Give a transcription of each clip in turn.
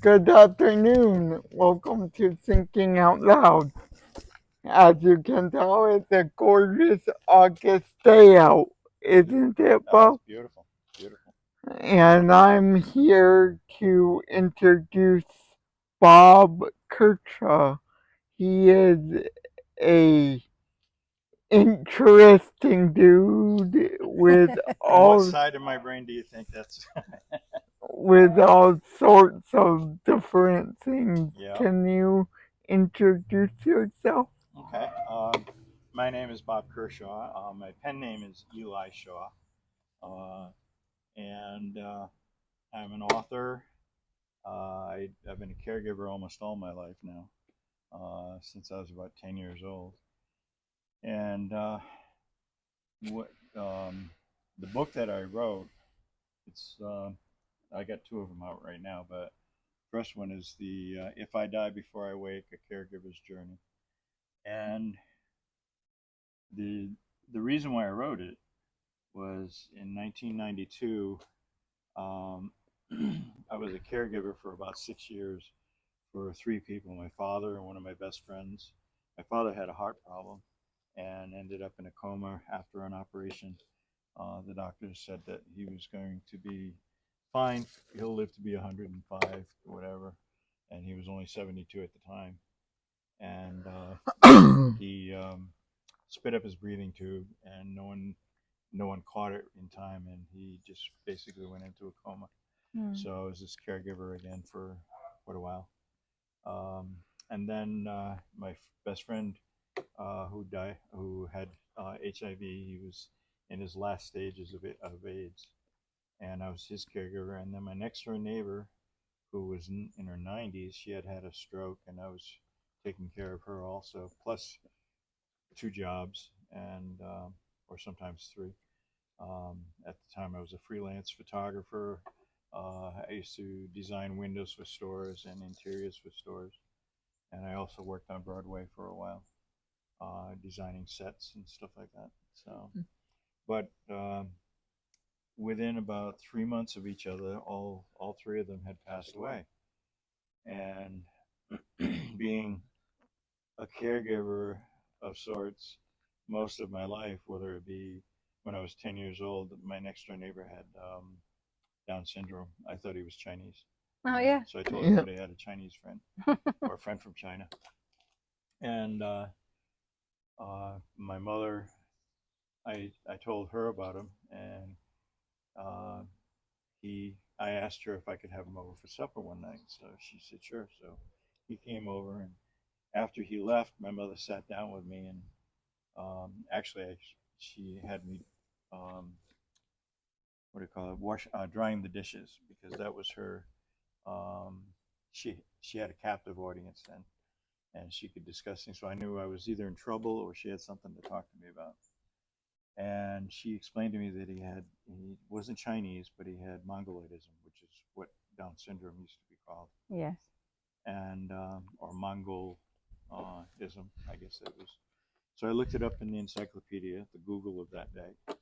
Good afternoon. Welcome to Thinking Out Loud. As you can tell, it's a gorgeous August day out, isn't it, Oh, it's Bob? beautiful, beautiful. And I'm here to introduce Bob Kershaw. He is a interesting dude with And what all side of my brain do you think that's? sorts of different things. Yeah. Can you introduce yourself? Okay. My name is Bob Kershaw. My pen name is Eli Shaw, uh, and I'm an author. I've been a caregiver almost all my life now, since I was about 10 years old. And what the book that I wrote, it's I got two of them out right now, but first one is the If I Die Before I Wake, A Caregiver's Journey. And the the reason why I wrote it was in 1992. Um, I was a caregiver for about 6 years for three people: my father and one of my best friends. My father had a heart problem and ended up in a coma after an operation. The doctors said that he was going to be fine. He'll live to be 105 or whatever, and he was only 72 at the time. And he spit up his breathing tube, and no one caught it in time, and he just basically went into a coma. So I was his caregiver again for quite a while. Um, and then my best friend who had HIV, he was in his last stages of AIDS, and I was his caregiver. And then my next door neighbor, who was in her 90s, she had had a stroke, and I was taking care of her also, plus two jobs, and or sometimes three. At the time, I was a freelance photographer. I used to design windows for stores and interiors for stores, and I also worked on Broadway for a while, designing sets and stuff like that. So, but within about 3 months of each other, all three of them had passed away, and being a caregiver of sorts most of my life, whether it be when I was 10 years old, my next door neighbor had Down syndrome. I thought he was Chinese. Oh yeah. So I told Yeah. everybody I had a Chinese friend or a friend from China. And my mother, I told her about him, and uh, I asked her if I could have him over for supper one night. So she said, sure. So he came over, and after he left, my mother sat down with me, and actually, she had me, um, what do you call it, drying the dishes, because that was her. Um, she had a captive audience then, and she could discuss things. So I knew I was either in trouble or she had something to talk to me about. And she explained to me that he wasn't Chinese, but he had Mongoloidism, which is what Down syndrome used to be called, Yes. and or Mongolism, I guess it was. So I looked it up in the encyclopedia, the Google of that day,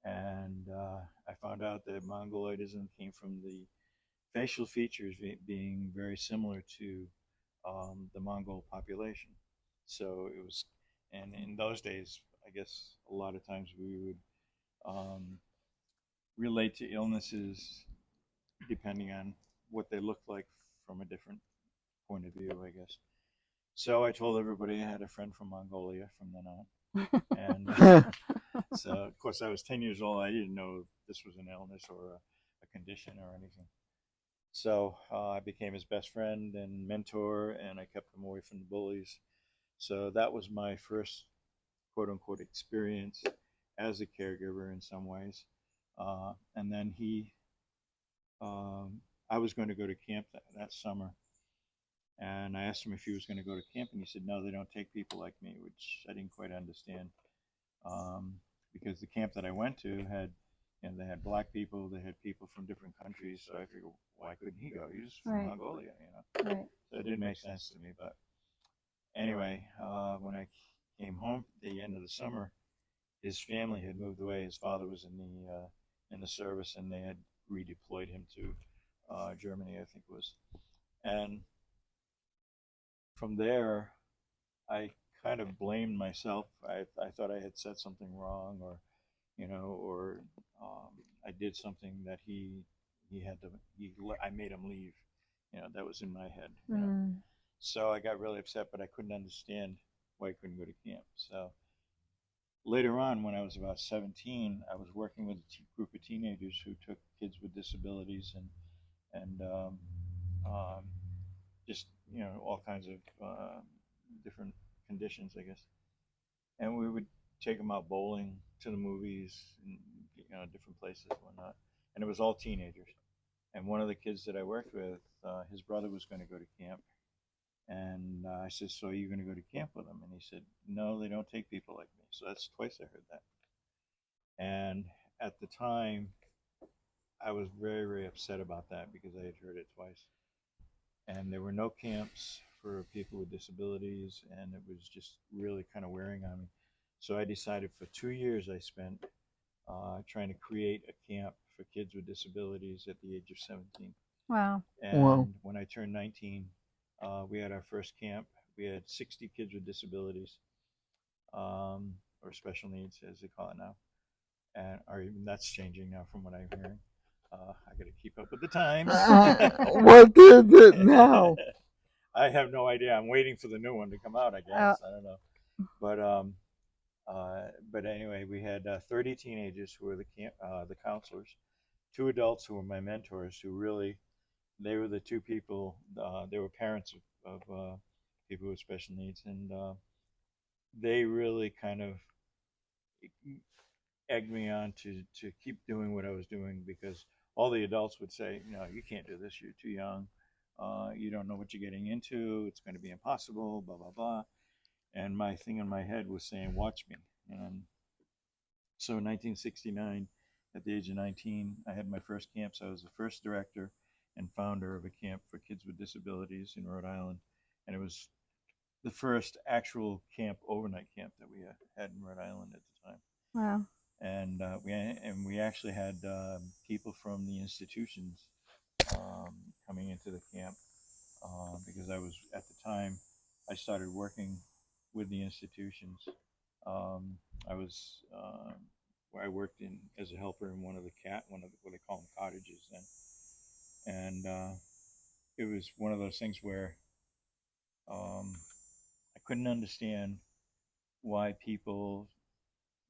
and I found out that Mongoloidism came from the facial features being very similar to the Mongol population. So it was, and in those days, I guess a lot of times we would um, relate to illnesses depending on what they looked like from a different point of view, I guess. So I told everybody I had a friend from Mongolia from then on. And so, of course, I was 10 years old. I didn't know this was an illness or a condition or anything. So I became his best friend and mentor, and I kept him away from the bullies. So that was my first quote unquote experience as a caregiver in some ways. And then I was going to go to camp that summer. And I asked him if he was going to go to camp, and he said, no, they don't take people like me, which I didn't quite understand. Um, because the camp that I went to had, they had black people, they had people from different countries. So I figured, why couldn't he go? He's from Right. Mongolia. Right. So it didn't make sense to me. But anyway, when I came home at the end of the summer, his family had moved away. His father was in the service, and they had redeployed him to Germany, I think it was. And from there, I kind of blamed myself. I thought I had said something wrong, or or um, I did something that he had to I made him leave. That was in my head. Mm. So I got really upset, but I couldn't understand why I couldn't go to camp. So later on, when I was about 17, I was working with a group of teenagers who took kids with disabilities and just all kinds of different conditions, I guess. And we would take them out bowling, to the movies, and different places, and whatnot. And it was all teenagers. And one of the kids that I worked with, his brother was going to go to camp, and I said, "So are you going to go to camp with him?" And he said, "No, they don't take people like me." So that's twice I heard that. And at the time, I was very, very upset about that because I had heard it twice. And there were no camps for people with disabilities, and it was just really kind of wearing on me. So I decided for 2 years I spent trying to create a camp for kids with disabilities at the age of 17. Wow. Wow. And when I turned 19, we had our first camp. We had 60 kids with disabilities, or special needs, as they call it now. And or even that's changing now from what I'm hearing. I got to keep up with the times. What is it now? I have no idea. I'm waiting for the new one to come out. I guess I don't know, but but anyway, we had 30 teenagers who were the counselors, two adults who were my mentors, who really they were the two people. They were parents of people with special needs, and they really kind of egged me on to keep doing what I was doing because all the adults would say, "No, you can't do this. You're too young. You don't know what you're getting into. It's going to be impossible." Blah blah blah. And my thing in my head was saying, "Watch me." And so in 1969, at the age of 19, I had my first camp. So I was the first director and founder of a camp for kids with disabilities in Rhode Island, and it was the first actual camp, overnight camp that we had in Rhode Island at the time. Wow. And we actually had people from the institutions coming into the camp because I was at the time I started working with the institutions. Um, I was I worked in as a helper in one of the, what they call them cottages then, and it was one of those things where um, I couldn't understand why people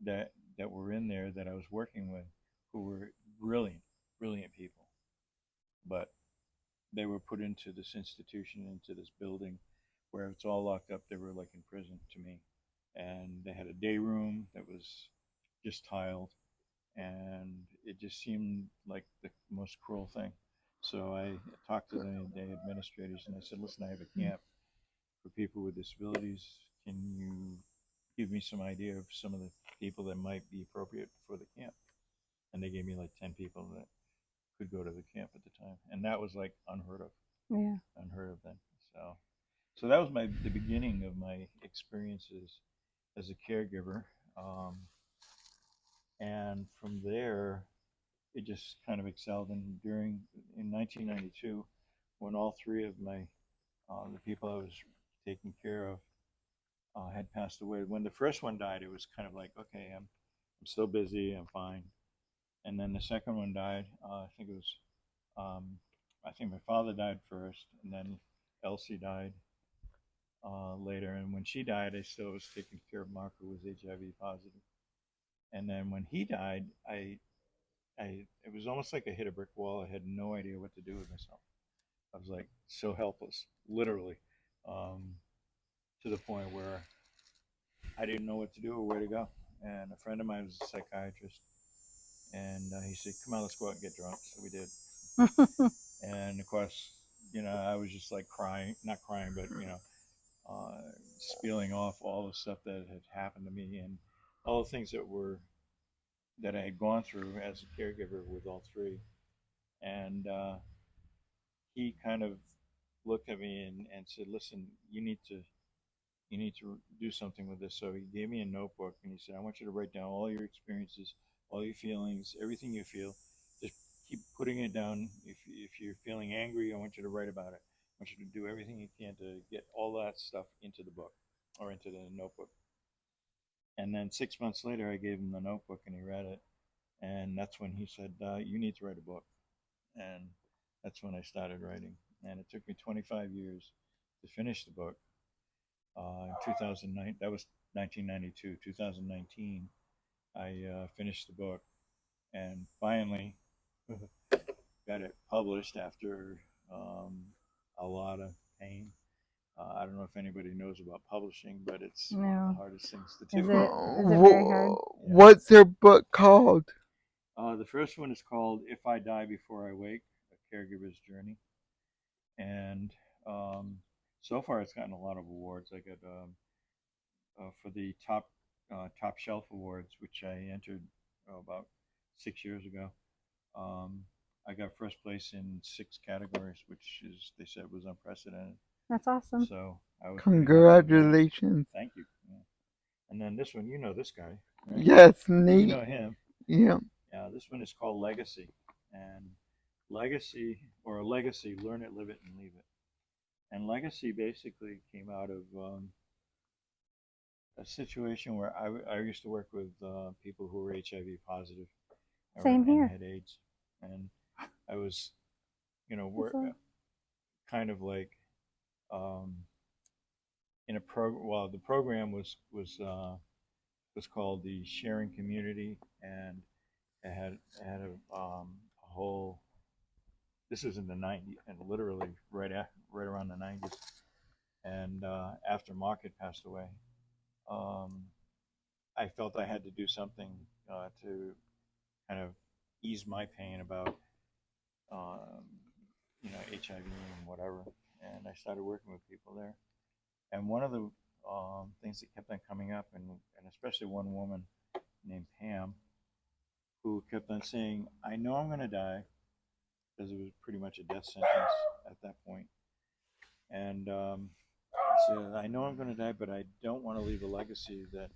that were in there that I was working with, who were brilliant, brilliant people, but they were put into this institution, into this building, where it's all locked up. They were like in prison to me, and they had a day room that was just tiled, and it just seemed like the most cruel thing. So I talked to the day administrators and I said, "Listen, I have a camp for people with disabilities. Can you give me some idea of some of the people that might be appropriate for the camp?" And they gave me like 10 people that could go to the camp at the time, and that was like Yeah. unheard of then. So that was the beginning of my experiences as a caregiver, um, and from there it just kind of excelled. And in 1992, when all three of my the people I was taking care of had passed away. When the first one died, it was kind of like, okay, I'm still busy, I'm fine. And then the second one died. Um, I think my father died first, and then Elsie died later. And when she died, I still was taking care of Mark, who was HIV positive. And then when he died, it was almost like I hit a brick wall. I had no idea what to do with myself. I was like so helpless, literally, um, to the point where I didn't know what to do or where to go. And a friend of mine was a psychiatrist, and he said, "Come on, let's go out and get drunk." So we did. And of course, I was just like crying, not crying, but spilling off all the stuff that had happened to me and all the things that I had gone through as a caregiver with all three. And he kind of looked at me and said, "Listen, you need to do something with this." So he gave me a notebook and he said, "I want you to write down all your experiences, all your feelings, everything you feel. Just keep putting it down. If you're feeling angry, I want you to write about it. want you to do everything you can to get all that stuff into the book or into the notebook. And then 6 months later, I gave him the notebook and he read it. And that's when he said, "You need to write a book." And that's when I started writing. And it took me 25 years to finish the book. In 2009, that was 1992. 2019, I finished the book and finally got it published after um, a lot of pain. I don't know if anybody knows about publishing, but it's one of the No. hardest things to Is do. it very hard? Yeah. What's your book called? The first one is called "If I Die Before I Wake: A Caregiver's Journey," and um, so far it's gotten a lot of awards. I got for the top shelf awards, which I entered about 6 years ago. Um, I got first place in 6 categories, which is they said was unprecedented. That's awesome. So I was pretty happy with that. Congratulations. Thank you. Yeah. And then this one, you know this guy, right? Yes, You neat. know him. Yeah. Yeah, this one is called Legacy. And Legacy, or a Legacy, learn it, live it, and leave it. And Legacy basically came out of a situation where I used to work with people who were HIV positive Same and here. had AIDS. And I was, That's kind of like um, in a program. Well, the program was called the Sharing Community, and it had a whole. This was in the '90s, and literally right around the '90s. And after Mark had passed away, um, I felt I had to do something to kind of ease my pain about um, HIV and whatever. And I started working with people there. And one of the things that kept on coming up, and especially one woman named Pam, who kept on saying, "I know I'm going to die," because it was pretty much a death sentence at that point. And she said, "I know I'm going to die, but I don't want to leave a legacy that,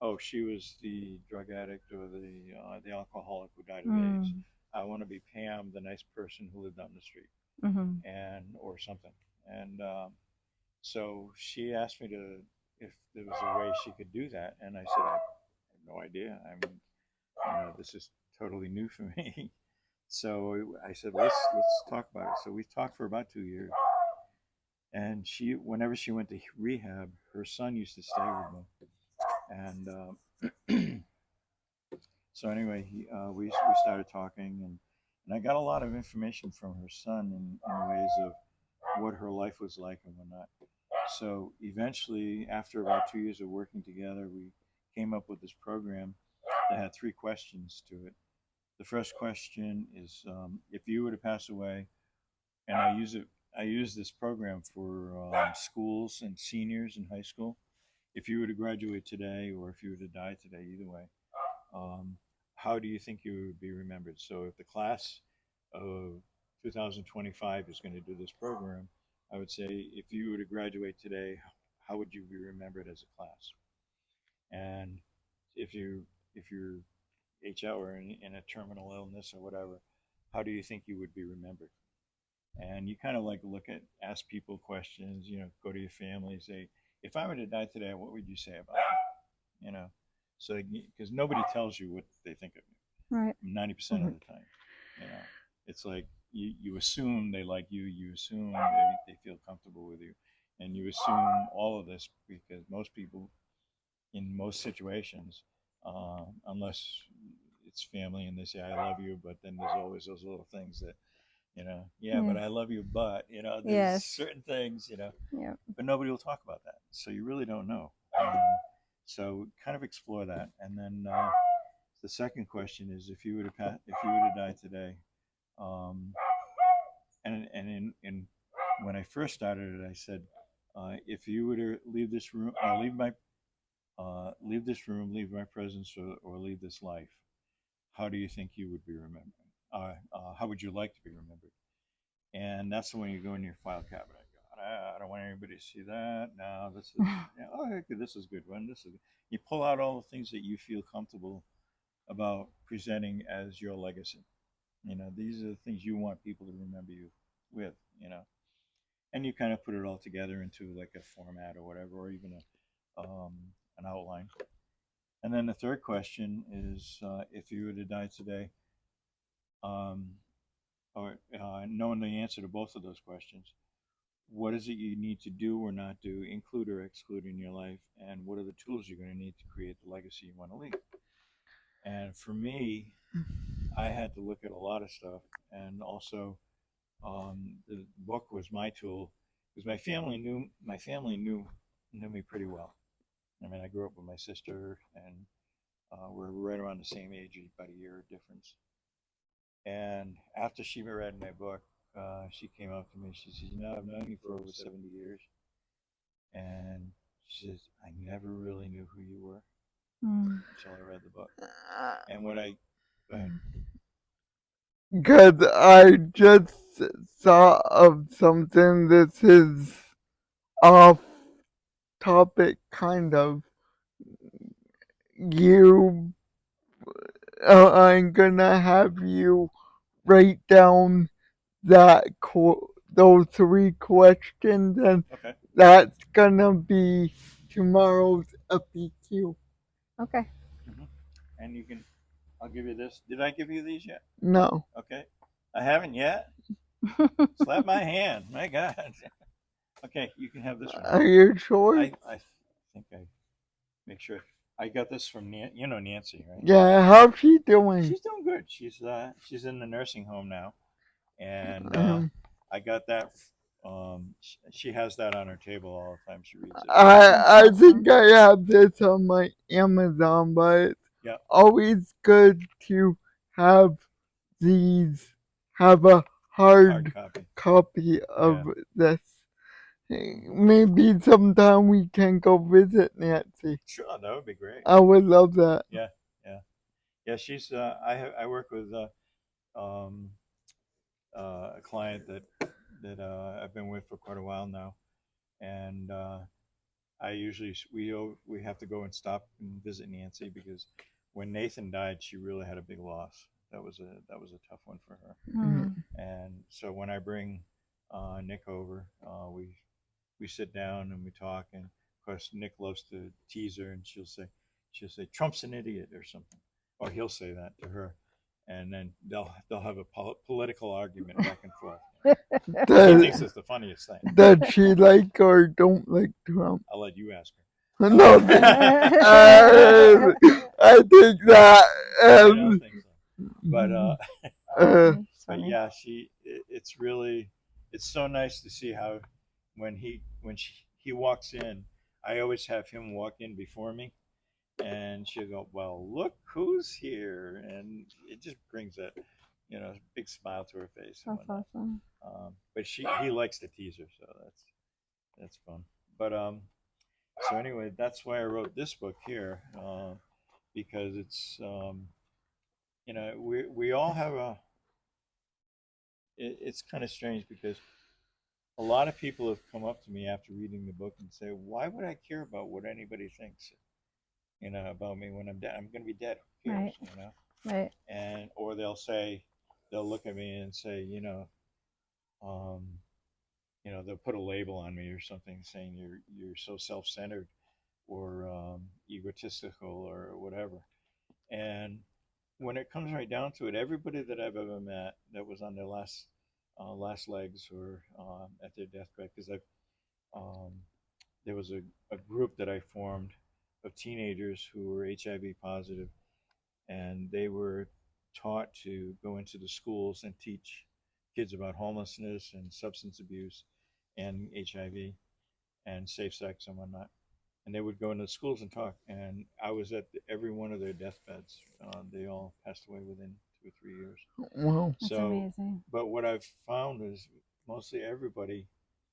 oh, she was the drug addict or the alcoholic who died of AIDS. Mm. I want to be Pam, the nice person who lived down the street, Mm-hmm. and or something." And so she asked me to if there was a way she could do that, and I said, "I have no idea. I mean, this is totally new for me." So I said, "Let's talk about it." So we talked for about 2 years, and whenever she went to rehab, her son used to stay with me, and so anyway, we started talking, and I got a lot of information from her son in ways of what her life was like and whatnot. So eventually, after about 2 years of working together, we came up with this program that had 3 questions to it. The first question is, if you were to pass away, and I use this program for schools and seniors in high school. If you were to graduate today, or if you were to die today, either way, um, how do you think you would be remembered? So if the class of 2025 is going to do this program, I would say if you were to graduate today, how would you be remembered as a class? And if you're HL or in a terminal illness or whatever, how do you think you would be remembered? And you kind of like ask people questions, go to your family, say, if I were to die today, what would you say about me? So because nobody tells you what they think of you, Right. 90% of Mhm. the time, you know, it's like you assume they like you assume they feel comfortable with you, and you assume all of this because most people in most situations, unless it's family and they say I love you, but then there's always those little things that yeah, Yeah. but I love you, but there's Yes. certain things, Yeah. but nobody will talk about that, so you really don't know. So kind of explore that, and then the second question is if you were to die today, um, and in when I first started it, I said, if you were to leave this room, leave this room, leave my presence, or leave this life, how do you think you would be remembered? How would you like to be remembered? And that's when you go in your file cabinet. God, I don't want anybody to see that. No, this is, yeah, oh, okay, this is a good one. This is. You pull out all the things that you feel comfortable about presenting as your legacy. These are the things you want people to remember you with. and you kind of put it all together into like a format or whatever, or even an outline. And then the third question is, if you were to die today, um, or knowing the answer to both of those questions, what is it you need to do or not do, include or exclude in your life, and what are the tools you're going to need to create the legacy you want to leave? And for me, I had to look at a lot of stuff, and also the book was my tool because my family knew me pretty well. I mean, I grew up with my sister, and we're right around the same age, about a year difference. And after she read my book, she came up to me. She said, "You know, I've known you for over 70 years, and she says I never really knew who you were until I read the book." And when I go ahead. Because I just thought of something. This is off topic, kind of. You, I'm gonna have you write down those three questions, and Okay. that's gonna be tomorrow's FAQ. Okay. Mm-hmm. And you can. I'll give you this. Did I give you these yet? No. Okay. I haven't yet. Slap my hand. My God. Okay, you can have this one. Are you sure? I think I make sure. I got this from Nancy, right? Yeah, how's she doing? She's doing good. She's in the nursing home now, and Um, I got that. She has that on her table all the time. She reads it. I think I have this on my Amazon, but it's Yeah. always good to have these, have a hard copy of this. Maybe sometime we can go visit Nancy. Sure, that would be great. I would love that. Yeah, yeah, yeah. She's. I work with um, a client that I've been with for quite a while now, and I usually we have to go and stop and visit Nancy because when Nathan died, she really had a big loss. That was a tough one for her. Mhm. And so when I bring Nick over, we sit down and we talk. And of course, Nick loves to tease her, and she'll say Trump's an idiot or something, or he'll say that to her, and then they'll have a political argument back and forth. He thinks it's the funniest thing. Does she like or don't like Trump? I'll let you ask her. No, I think that. I don't think so. But but Funny. yeah, it's really it's so nice to see how he walks in, I always have him walk in before me, and she'll go, "Well, look who's here," and it just brings that big smile to her face. And That's whatnot. awesome. But he likes to tease her, so that's fun. But so anyway, that's why I wrote this book here, because it's we all have it's kind of strange because a lot of people have come up to me after reading the book and say, "Why would I care about what anybody thinks, about me when I'm dead? I'm going to be dead. Who cares?" Right. Right. And or they'll look at me and say, um, they'll put a label on me or something saying you're so self-centered or egotistical or whatever. And when it comes right down to it, everybody that I've ever met that was on their last legs or at their deathbed, because um, there was a group that I formed of teenagers who were HIV positive, and they were taught to go into the schools and teach kids about homelessness and substance abuse and HIV and safe sex and whatnot. And they would go into the schools and talk. And I was at every one of their deathbeds. They all passed away within 2 or 3 years. Wow. That's So, amazing. but what I've found is mostly everybody,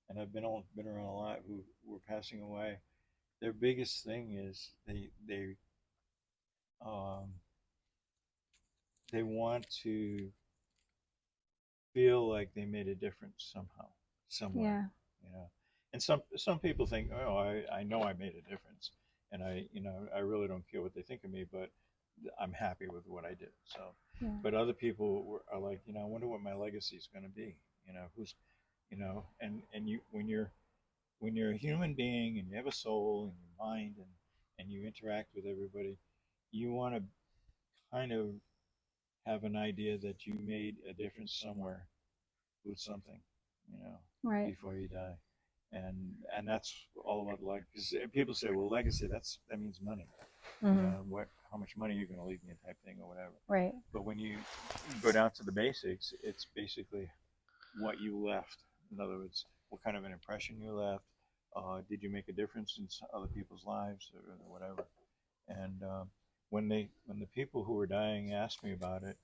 and I've been around a lot who were passing away. Their biggest thing is um, they want to feel like they made a difference somehow, somewhere. Yeah. And some people think, oh, I know I made a difference, and I really don't care what they think of me, but I'm happy with what I did. So, Yeah. but other people are like, I wonder what my legacy is going to be. Who's you know, and you when you're a human being and you have a soul and your mind and you interact with everybody, you want to kind of have an idea that you made a difference somewhere with something, you know, Right. before you die. And that's all about like, because people say, well, legacy, that means money, you Mm-hmm. know, what, how much money you're going to leave me type thing or whatever. Right. But when you go down to the basics, it's basically what you left. In other words, what kind of an impression you left. Did you make a difference in other people's lives or whatever? And when the people who were dying asked me about it,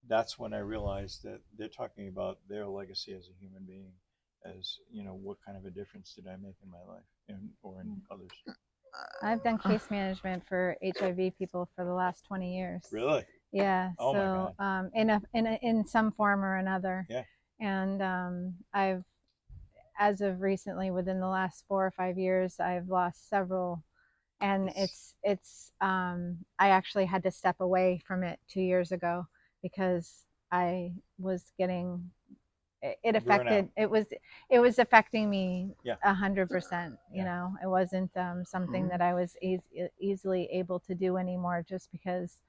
that's when I realized that they're talking about their legacy as a human being, as you know, what kind of a difference did I make in my life and or in others. I've done case management for HIV people for the last 20 years. Really? Yeah. Oh my So God. in some form or another. Yeah. And I've, as of recently, within the last 4 or 5 years, I've lost several, and I actually had to step away from it 2 years ago because I was getting it Burnout. affected it was affecting me Yeah. 100%. You Yeah. know, it wasn't something that I was easily able to do anymore, just because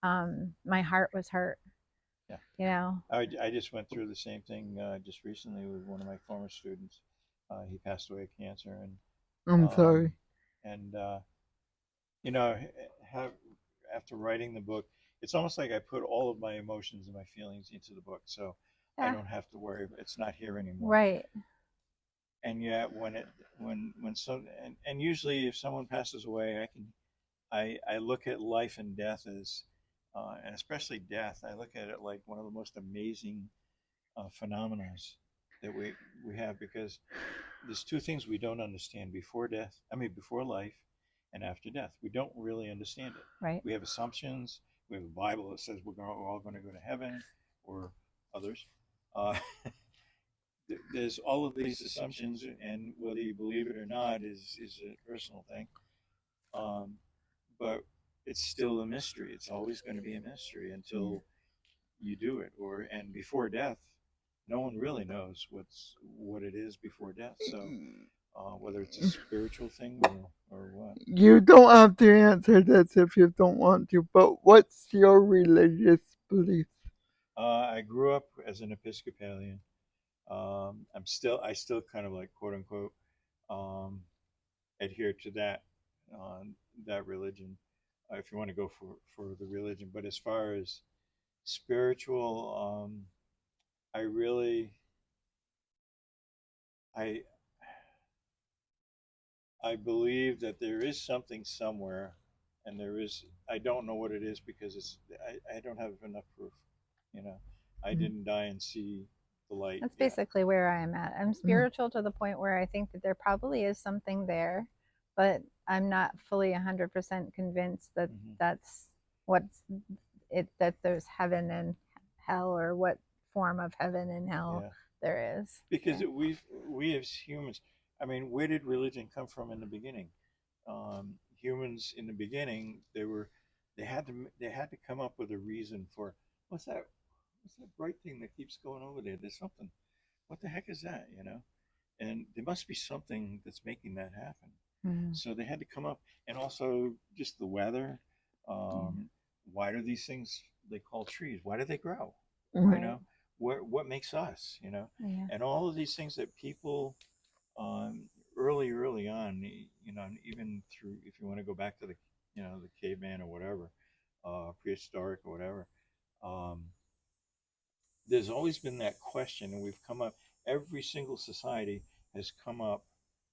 my heart was hurt. Yeah. You know. I just went through the same thing just recently with one of my former students. He passed away of cancer, I'm um, sorry. and you know, have, after writing the book, it's almost like I put all of my emotions and my feelings into the book, so I Yeah. don't have to worry. It's not here anymore. Right. And yet, when so and usually if someone passes away, I look at life and death as, and especially death, I look at it like one of the most amazing phenomena that we have, because there's two things we don't understand before death. I mean, before life and after death. We don't really understand it. Right. We have assumptions. We have a Bible that says we're all going to go to heaven, or others. Uh, there's all of these assumptions, and whether you believe it or not is a personal thing. Um, but it's still a mystery. It's always going to be a mystery until you do it. Or and before death, no one really knows what it is before death. So whether it's a spiritual thing or what. You don't have to answer this if you don't want to, but what's your religious belief? I grew up as an Episcopalian. I still kind of like quote unquote um, adhere to uh, that religion, if you want to go for the religion. But as far as spiritual, I really I I believe that there is something somewhere, and there is. I don't know what it is because I don't have enough proof. You know, I didn't die and see the light That's yet. basically where I am at. I'm spiritual to the point where I think that there probably is something there, but I'm not fully 100% convinced that Mm-hmm. that's what's it, that there's heaven and hell, or what form of heaven and hell Yeah, there is. because we as humans. I mean, where did religion come from in the beginning? Humans in the beginning, they had to come up with a reason for what's that what's that bright thing that keeps going over there? There's something. What the heck is that? You know, and there must be something that's making that happen. Mm-hmm. So they had to come up, and also just the weather. Um, why do these things they call trees? Why do they grow? You know, what makes us? You know, Yeah. and all of these things that people um, early on, you know, and even through if you want to go back to the you know the caveman or whatever, prehistoric or whatever. Um, there's always been that question, and we've come up. Every single society has come up,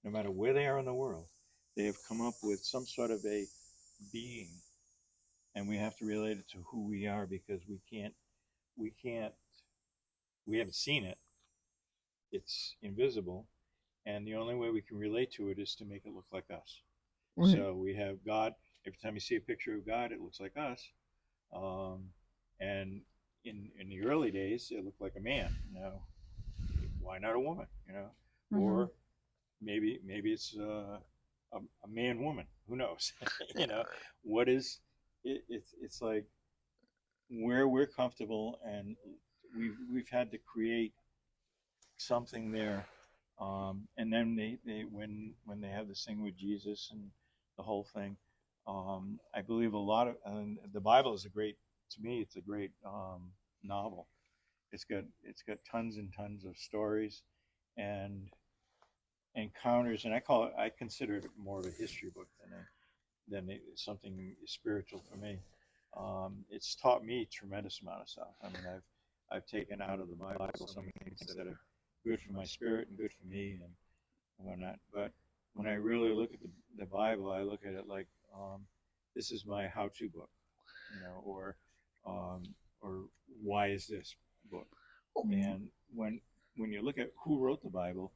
no matter where they are in the world, they have come up with some sort of a being, and we have to relate it to who we are because we can't, we haven't seen it. It's invisible, and the only way we can relate to it is to make it look like us. Right. So we have God. Every time you see a picture of God, it looks like us. Um, and in the early days, it looked like a man. You know, why not a woman? You know, Mm-hmm. or maybe it's a man woman. Who knows? You know, what is it? It's like where we're comfortable, and we've had to create something there. And then they when they have this thing with Jesus and the whole thing, I believe a lot of the Bible is a great, to me it's a great novel. It's got tons and tons of stories and encounters, and I consider it more of a history book something spiritual for me. It's taught me a tremendous amount of stuff. I mean, I've taken out of the Bible so many things that are good for my spirit and good for me and whatnot. But when I really look at the Bible, I look at it like this is my how-to book, um, or why is this book? And when you look at who wrote the Bible,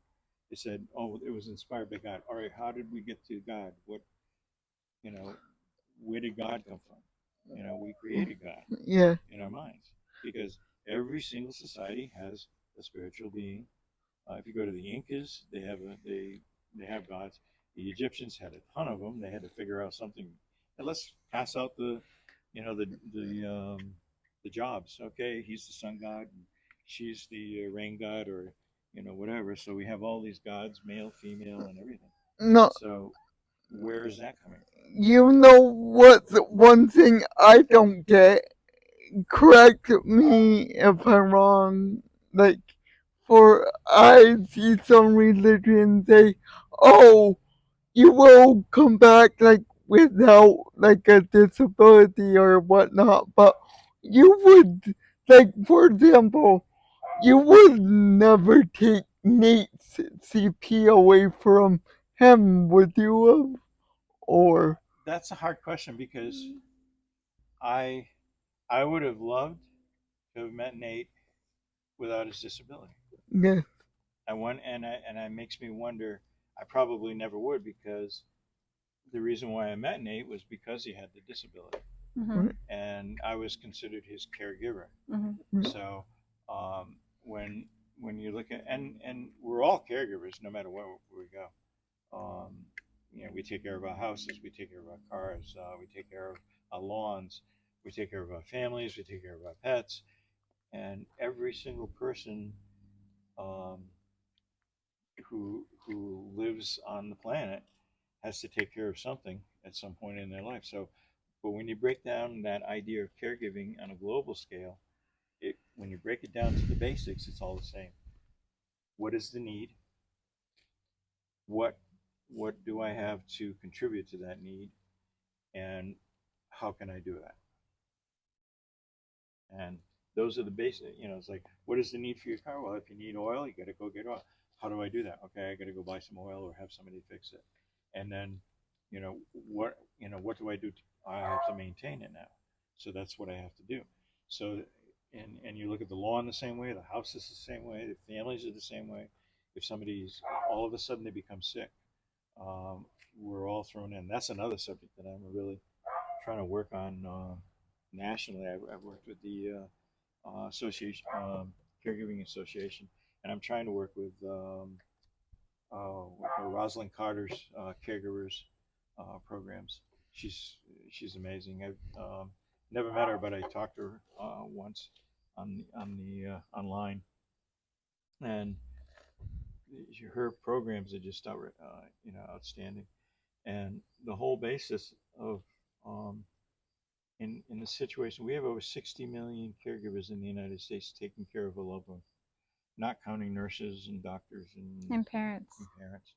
it said, oh, it was inspired by God. All right, how did we get to God? You know, where did God come from? We created God Yeah. in our minds because every single society has a spiritual being. If you go to the Incas, they have gods. The Egyptians had a ton of them. They had to figure out something. And let's pass out the jobs. Okay, he's the sun god, and she's the rain god, or whatever. So we have all these gods, male, female, and everything. No, So where is that coming from? you know what? The one thing I don't get. Correct me if I'm wrong. Like, for I see some religions say, "Oh, you will come back like without like a disability or whatnot," but you would, like, for example, you would never take Nate's CP away from him, would you have? Or That's a hard question because I I would have loved to have met Nate without his disability. yeah, And it makes me wonder. I probably never would because the reason why I met Nate was because he had the disability, Mm-hmm. and I was considered his caregiver. Mm-hmm. So when you look at and we're all caregivers no matter where we go. Um, we take care of our houses, we take care of our cars, we take care of our lawns, we take care of our families, we take care of our pets, and every single person um, who lives on the planet has to take care of something at some point in their life. So, but when you break down that idea of caregiving on a global scale, when you break it down to the basics, it's all the same. What is the need? What what do I have to contribute to that need, and how can I do that? And those are the basic. It's like, what is the need for your car? Well, if you need oil, you got to go get oil. How do I do that? Okay, I got to go buy some oil or have somebody fix it. And then, what do I do? I have to maintain it now. So that's what I have to do. So, and you look at the lawn the same way, the house is the same way, the families are the same way. If somebody's all of a sudden they become sick, um, we're all thrown in. That's another subject that I'm really trying to work on nationally. I've worked with the association, caregiving association, and I'm trying to work with Rosalind Carter's caregivers programs. She's she's amazing. I've never met her, but I talked to her once on the online, and her programs are just outstanding. And the whole basis of in the situation, we have over 60 million caregivers in the United States taking care of a loved one, not counting nurses and doctors And parents. and parents.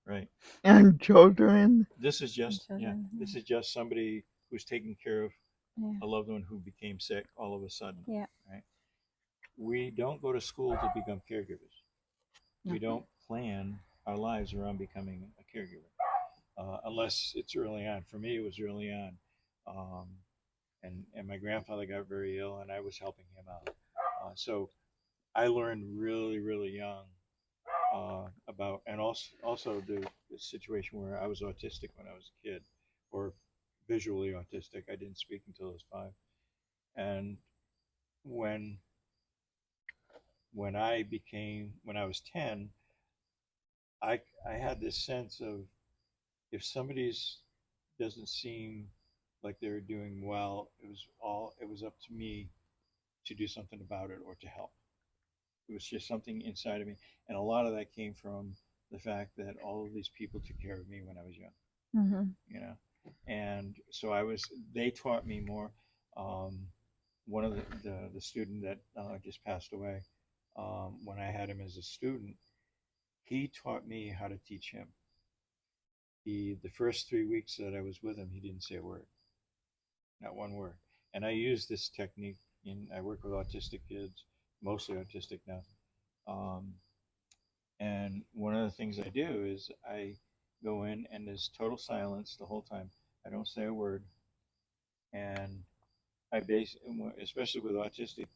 Right. and children. This is And just children. This is just somebody who's taking care of Yeah. a loved one who became sick all of a sudden. Yeah. Right. We don't go to school to become caregivers. No. We don't plan our lives around becoming a caregiver, unless it's early on. For me, it was early on. Um, and my grandfather got very ill, and I was helping him out. So I learned really, really young about, and also the situation where I was autistic when I was a kid, or visually autistic. I didn't speak until I was 5, and when when I was 10, I had this sense of, if somebody's doesn't seem like they're doing well, it was up to me to do something about it or to help. it was just something inside of me, and a lot of that came from the fact that all of these people took care of me when I was young. You know, and so I was. They taught me more. Um, One of the student that just passed away, when I had him as a student, he taught me how to teach him. The first 3 weeks that I was with him, he didn't say a word, not one word. And I use this technique in. I work with autistic kids, mostly autistic now. Um, and one of the things I do is I go in and there's total silence the whole time. I don't say a word, and I base, especially with autistic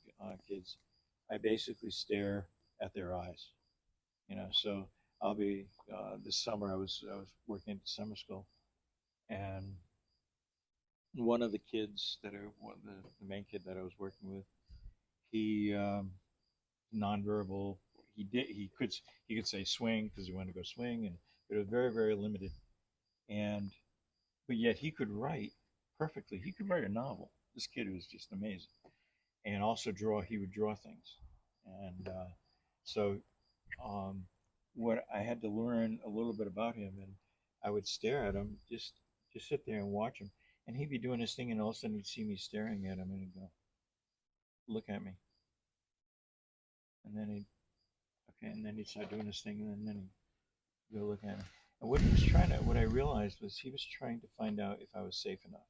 kids, I basically stare at their eyes. So I'll be this summer. I was working at summer school, and one of the kids that are the main kid that I was working with, he nonverbal. He could say swing because he wanted to go swing, and it was very very limited. And but yet he could write perfectly. He could write a novel. This kid was just amazing, and also draw. He would draw things, and so um, what I had to learn a little bit about him, and I would stare at him, just sit there and watch him, and he'd be doing his thing, and all of a sudden he'd see me staring at him, and he'd go, "Look at me," and then he'd okay, and then he'd start doing his thing, and then he'd go look at me. And what I realized was he was trying to find out if I was safe enough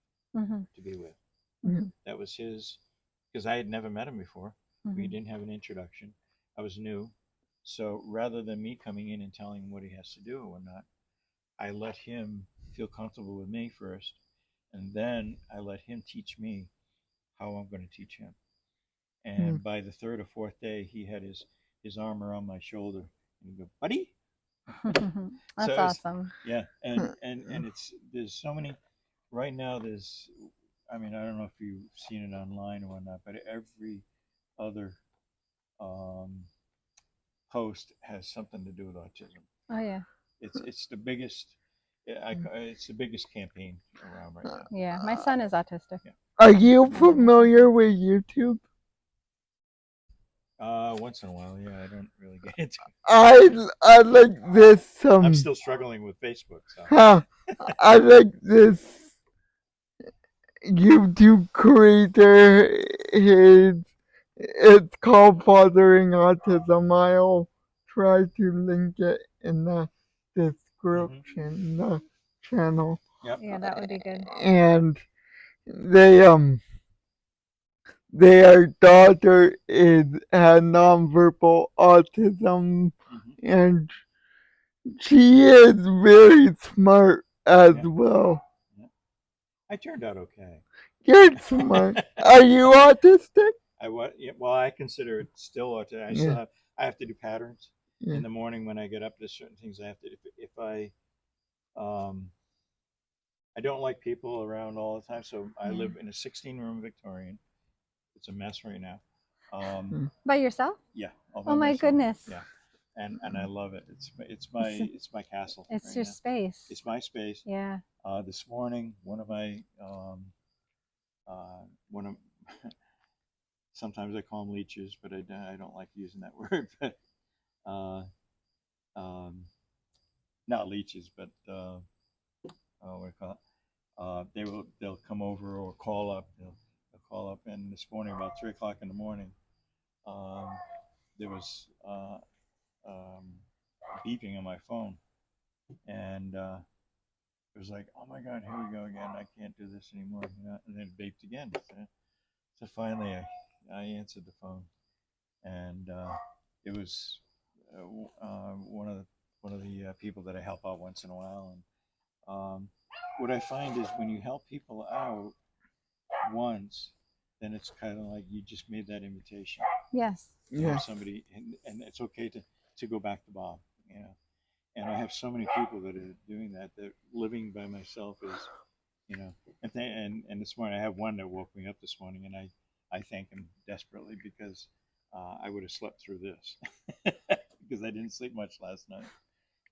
to be with. That was his, because I had never met him before. We didn't have an introduction. I was new. So rather than me coming in and telling him what he has to do or whatnot, I let him feel comfortable with me first. And then I let him teach me how I'm going to teach him. And by the third or fourth day, he had his arm around my shoulder and he'd go, "Buddy." That's So awesome. yeah, and there's so many right now. There's, I mean, I don't know if you've seen it online or whatnot, but every other um, post has something to do with autism. Oh yeah. It's the biggest. It's the biggest campaign around right now. Yeah, my son is autistic. Yeah. Are you familiar with YouTube? Once in a while, yeah. I don't really get into it. I like this. I'm still struggling with Facebook. So. Huh, I like this YouTube creator. It's called Fathering Autism. I'll try to link it in the description, the channel. Yep. Yeah, that would be good. And they their daughter had nonverbal autism, and she is very smart as well. Yeah. I turned out okay. You're smart. Are you autistic? Yeah, well, I consider it still autistic. I have to do patterns in the morning when I get up. There's certain things I have to. If um, I don't like people around all the time, so I live in a 16-room Victorian. It's a mess right now. By yourself? Yeah. Oh my myself. goodness. Yeah, and I love it. It's my castle. It's right your now. space. It's my space. Yeah. This morning, one of my one of sometimes I call them leeches, but I don't like using that word. But uh, um, not leeches, but what do you call it? They'll come over or call up. They'll call up. And this morning, about 3 o'clock in the morning, um, there was beeping on my phone, and it was like, "Oh my God, here we go again! I can't do this anymore." And then it beeped again. So finally, I answered the phone, and it was one of the people that I help out once in a while. And what I find is when you help people out once, then it's kind of like you just made that invitation. Yes. To have somebody, and it's okay to go back to Bob. And I have so many people that are doing that. That living by myself is, and this morning I have one that woke me up this morning, and I thank him desperately because I would have slept through this because I didn't sleep much last night.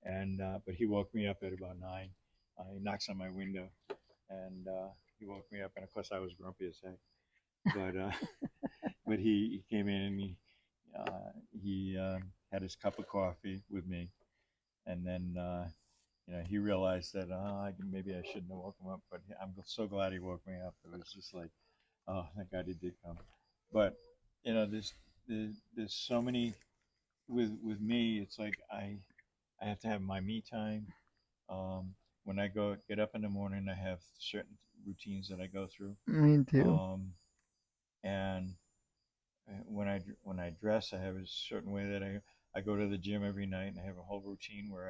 And but he woke me up at about 9. He knocks on my window, and he woke me up, and of course I was grumpy as heck. But but he came in and he had his cup of coffee with me, and then he realized that maybe I shouldn't have woke him up, but I'm so glad he woke me up. It was just like, oh, thank God he did come. But there's so many with me. It's like I have to have my me time. When I get up in the morning, I have certain routines that I go through. Me too. And when I dress, I have a certain way that I go to the gym every night, and I have a whole routine where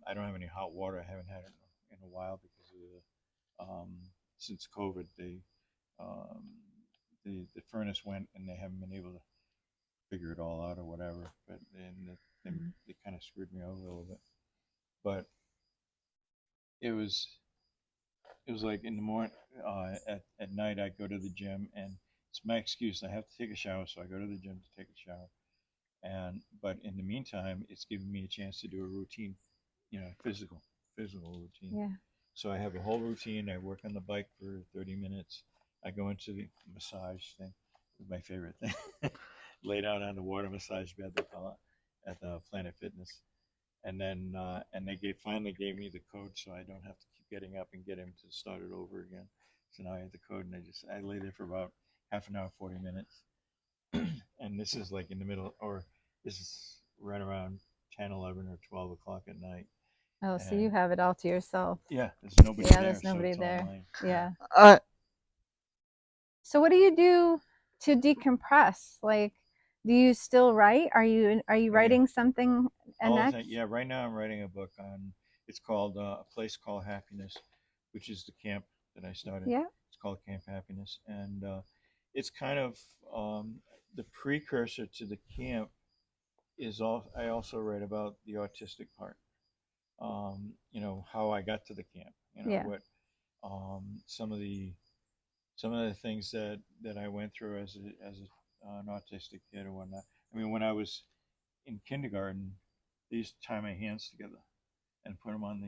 I don't have any hot water. I haven't had it in a while because of since COVID, um, the furnace went, and they haven't been able to figure it all out or whatever. But then they kind of screwed me over a little bit. But it was it was like in the morning, at night I go to the gym, and it's my excuse. I have to take a shower, so I go to the gym to take a shower. But in the meantime, it's giving me a chance to do a routine, physical routine. Yeah. So I have a whole routine. I work on the bike for 30 minutes. I go into the massage thing. It's my favorite thing. Lay down on the water massage bed, they call it, at the Planet Fitness. And they finally gave me the code, so I don't have to keep getting up and get him to start it over again. So now I have the code, and I lay there for about half an hour, 40 minutes. And this is like in the middle, or this is right around 10, 11, or 12 o'clock at night. Oh, so you have it all to yourself. Yeah, there's nobody Yeah, there, there's nobody so it's there. online. Yeah. I So what do you do to decompress? Like, do you still write? Are you writing something next? Yeah, right now I'm writing a book on. It's called A Place Called Happiness, which is the camp that I started. Yeah. It's called Camp Happiness, and it's kind of the precursor to the camp. I also write about the autistic part. How I got to the camp. Yeah. What some of the things that I went through an autistic kid or whatnot. I mean, when I was in kindergarten, they used to tie my hands together and put them on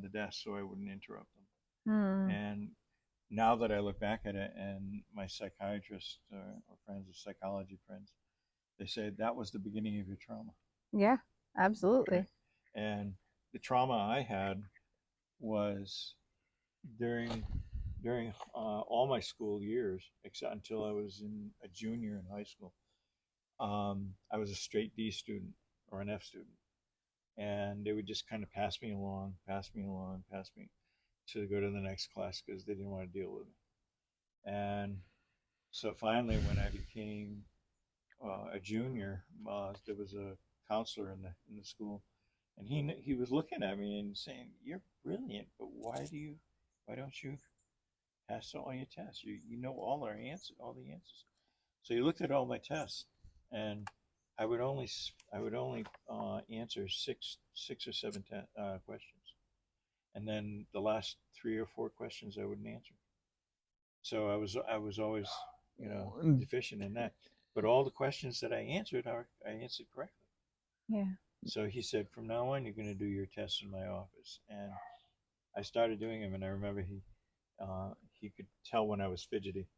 the desk so I wouldn't interrupt them. And now that I look back at it, and my psychiatrist or friends or psychology friends, they say that was the beginning of your trauma. Yeah, absolutely. Okay? And the trauma I had was during all my school years, except until I was a junior in high school. I was a straight D student or an F student, and they would just kind of pass me along, to go to the next class because they didn't want to deal with me. And so finally, when I became a junior, there was a counselor in the school, and he was looking at me and saying, "You're brilliant, but why don't you pass all your tests? You know all the answers." So he looked at all my tests, and I would only answer six or seven questions, and then the last 3 or 4 questions I wouldn't answer. So I was always deficient in that. But all the questions that I answered I answered correctly. Yeah. So he said, from now on, you're going to do your tests in my office, and I started doing them. And I remember he could tell when I was fidgety,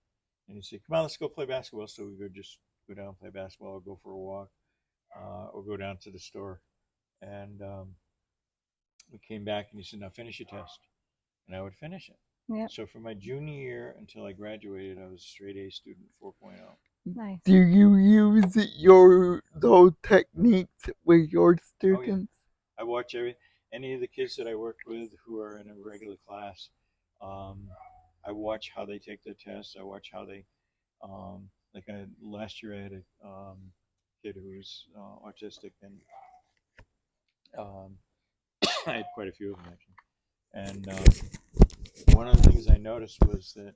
and he'd say, "Come on, let's go play basketball." So we would just go down and play basketball, or go for a walk, or go down to the store. And we came back, and he said, "Now finish your test," and I would finish it. Yeah. So from my junior year until I graduated, I was a straight A student, 4.0. Nice. Do you use those techniques with your students? I watch any of the kids that I work with who are in a regular class. I watch how they take their tests. I watch how they, last year I had a kid who was autistic, and um, I had quite a few of them actually. And one of the things I noticed was that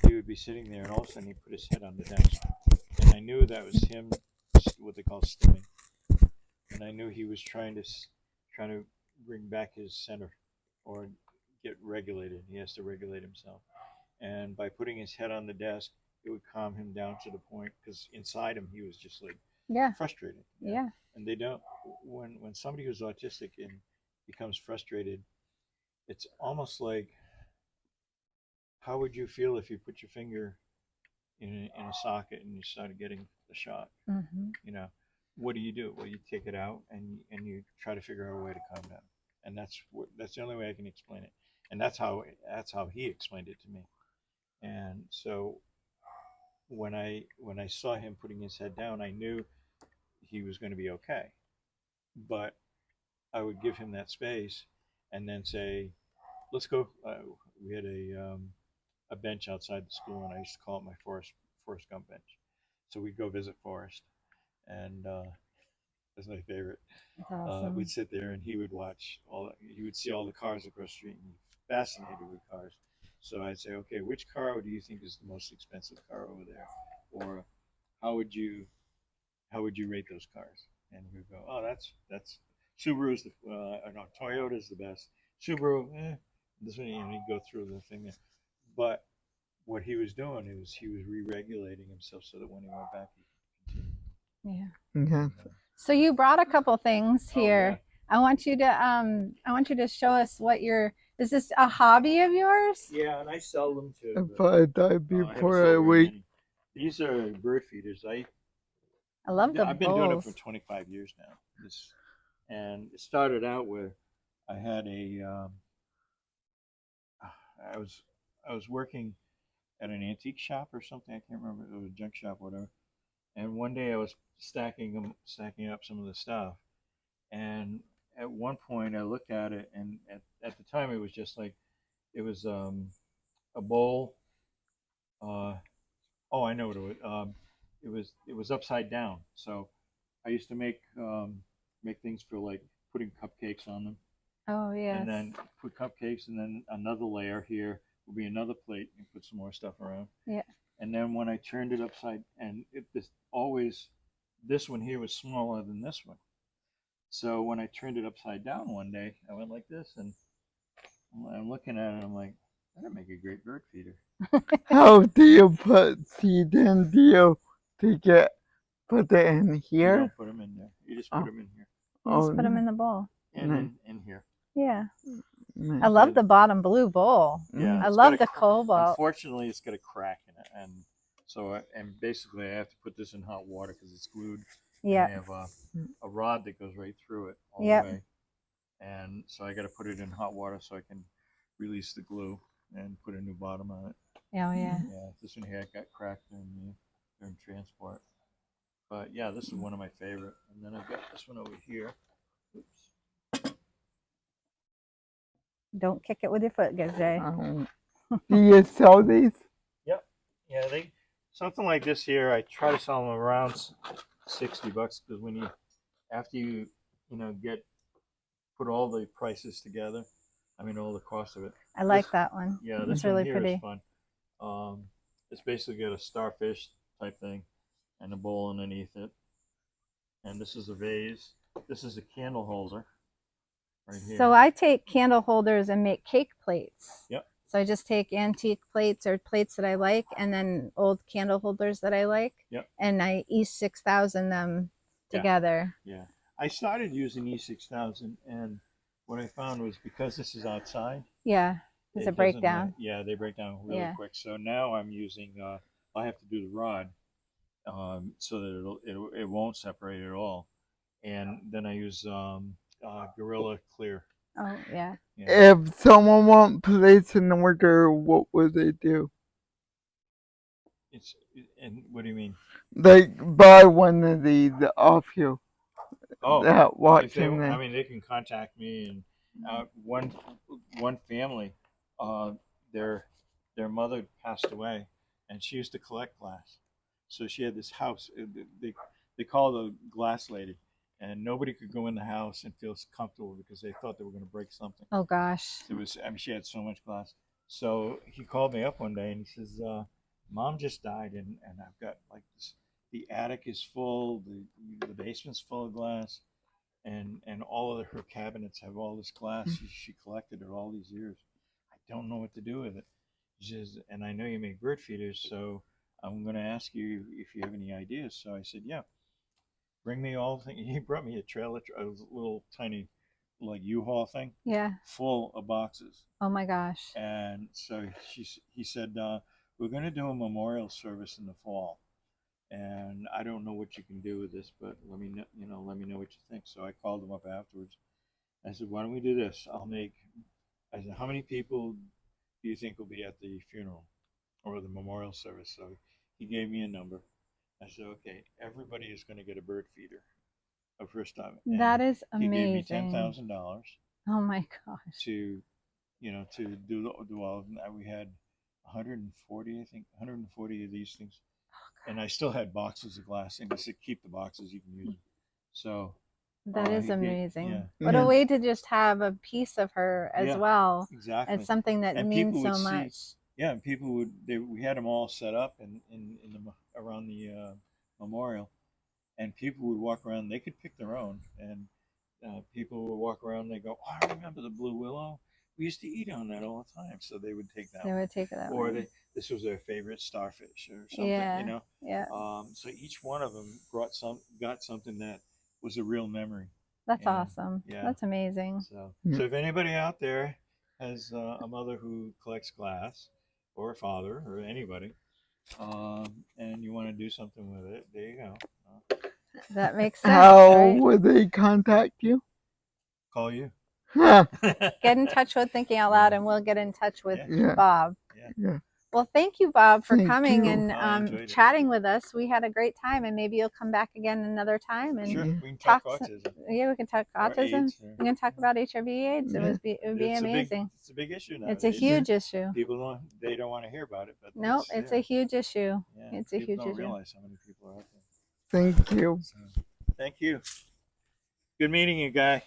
he would be sitting there, and all of a sudden he'd put his head on the desk, and I knew that was him, what they call stimming, and I knew he was trying to bring back his center or get regulated. He has to regulate himself, and by putting his head on the desk, it would calm him down to the point, because inside him he was just like frustrated. Yeah. And they don't. When somebody who's autistic and becomes frustrated, it's almost like, how would you feel if you put your finger in a socket and you started getting the shock. Mm-hmm. You know, what do? Well, you take it out and you try to figure out a way to calm down. And that's the only way I can explain it. And that's how he explained it to me. And so when I saw him putting his head down, I knew he was going to be okay. But I would give him that space and then say, "Let's go." We had a bench outside the school, and I used to call it my Forrest Gump bench. So we'd go visit Forrest, and that's my favorite. That's awesome. We'd sit there, and he would watch all. He would see all the cars across the street, and he's fascinated with cars. So I'd say, "Okay, which car do you think is the most expensive car over there?" Or how would you rate those cars? And we would go, "Oh, that's Subaru's the no, Toyota's the best. Subaru, this one." And he'd go through the thing there. But what he was doing is he was re-regulating himself so that when he went back, he could continue. Yeah. Yes. So you brought a couple things Oh, here. yeah. I want you to show us what is this a hobby of yours? Yeah, and I sell them too. If But, I die I haven't before sold I very wake, many. These are bird feeders. I love the I've been doing it for bowls. 25 years now. And it started out where I had I was I was working at an antique shop or something. I can't remember. It was a junk shop, or whatever. And one day I was stacking up some of the stuff. And at one point I looked at it, and at the time it was just like it was a bowl. Uh, oh, I know what it was. It was upside down. So I used to make things for like putting cupcakes on them, Oh and yes. then put cupcakes, and then another layer here will be another plate, and put some more stuff around. Yeah. And then when I turned it upside, and this one here was smaller than this one. So when I turned it upside down one day, I went like this, and I'm looking at it, and I'm like, that'd make a great bird feeder. how do you put seed in? Do you put it in You here? don't put them in there. You just put Oh, them in here, You just put them in the bowl. and nice. in here. Yeah. Nice. I love the bottom blue bowl. Yeah, I it's love got the cobalt. Unfortunately, it's got a crack in it, and so and basically I have to put this in hot water because it's glued. Yeah. And I have a rod that goes right through it all Yep. the way, and so I got to put it in hot water so I can release the glue and put a new bottom on it. Oh yeah. Yeah, this one here got cracked during transport, but yeah, this is one of my favorite. And then I've got this one over here. Oops. Don't kick it with your foot, Gazay. Do you sell these? Yep. Yeah, they something like this here. I try to sell them around $60 because after put all the prices together, I mean all the cost of it. I like that one. Yeah, It's this really one here pretty. is fun. It's basically got a starfish type thing and a bowl underneath it. And this is a vase. This is a candle holder right here. So I take candle holders and make cake plates. Yep. So I just take antique plates or plates that I like, and then old candle holders that I like. Yep. And I E6000 them together. Yeah. I started using E6000, and what I found was because this is outside. Yeah. There's a breakdown. Yeah, they break down really quick. So now I'm using. I have to do the rod, so that it won't separate at all, and then I use Gorilla Clear. Oh yeah. If someone wants to place an order, what would they do? And what do you mean? Like buy one of these off you. Oh, that watching I mean, they can contact me. And one family, their mother passed away, and she used to collect glass. So she had this house. They call the glass lady, and nobody could go in the house and feel comfortable because they thought they were going to break something. Oh gosh. It was. I mean, she had so much glass. So he called me up one day and he says, "Mom just died, and I've got like this. The attic is full. The basement's full of glass, and all of her cabinets have all this glass. She collected it all these years. I don't know what to do with it." She says, "And I know you make bird feeders, so I'm going to ask you if you have any ideas." So I said, "Yeah, bring me all the things." He brought me a trailer, a little tiny like U-Haul thing, Yeah. full of boxes. Oh my gosh. And so he said, we're going to do a memorial service in the fall, and I don't know what you can do with this, but let me know, let me know what you think. So I called him up afterwards. I said, why don't we do this? I said, how many people do you think will be at the funeral or the memorial service? So he gave me a number. I said, okay, everybody is going to get a bird feeder of first time. That is He gave me amazing. $10,000 Oh my gosh. to, to do all of them. We had 140, I think, 140 of these things, and I still had boxes of glass. And he said, keep the boxes, you can use them. So That is he gave, amazing. yeah, What a Yeah. way to just have a piece of her as yeah, well. exactly. It's something that And means people would so see, much. yeah, and people would. We had them all set up in the around the memorial, and people would walk around. They could pick their own, and people would walk around. And they go, "Oh, I remember the blue willow. We used to eat on that all the time." So they would take that They one, would take it that or way. this was their favorite starfish or something. Yeah. Yeah. So each one of them got something that was a real memory. That's And awesome. yeah, That's amazing. so Yeah. so if anybody out there has a mother who collects glass, or a father, or anybody, and you want to do something with it, there you go. That makes sense, How right? would they contact you? Call you. Huh. Get in touch with Thinking Out Loud, and we'll get in touch with Yeah. Bob. Yeah. Yeah. Well, thank you, Bob, for Thank coming you. and I enjoyed it. chatting with us. We had a great time, and maybe you'll come back again another time and Sure, Yeah. we can talk. talk autism. Yeah, we can talk Or autism. AIDS, or- We can talk about HIV/AIDS. Yeah. It would be amazing. It's a big issue It's a nowadays. huge issue. People don't want to hear about it, but No, it's a huge issue. yeah, It's a people huge don't issue. realize how many people are out there. Thank you. So, thank you. Good meeting you, guy.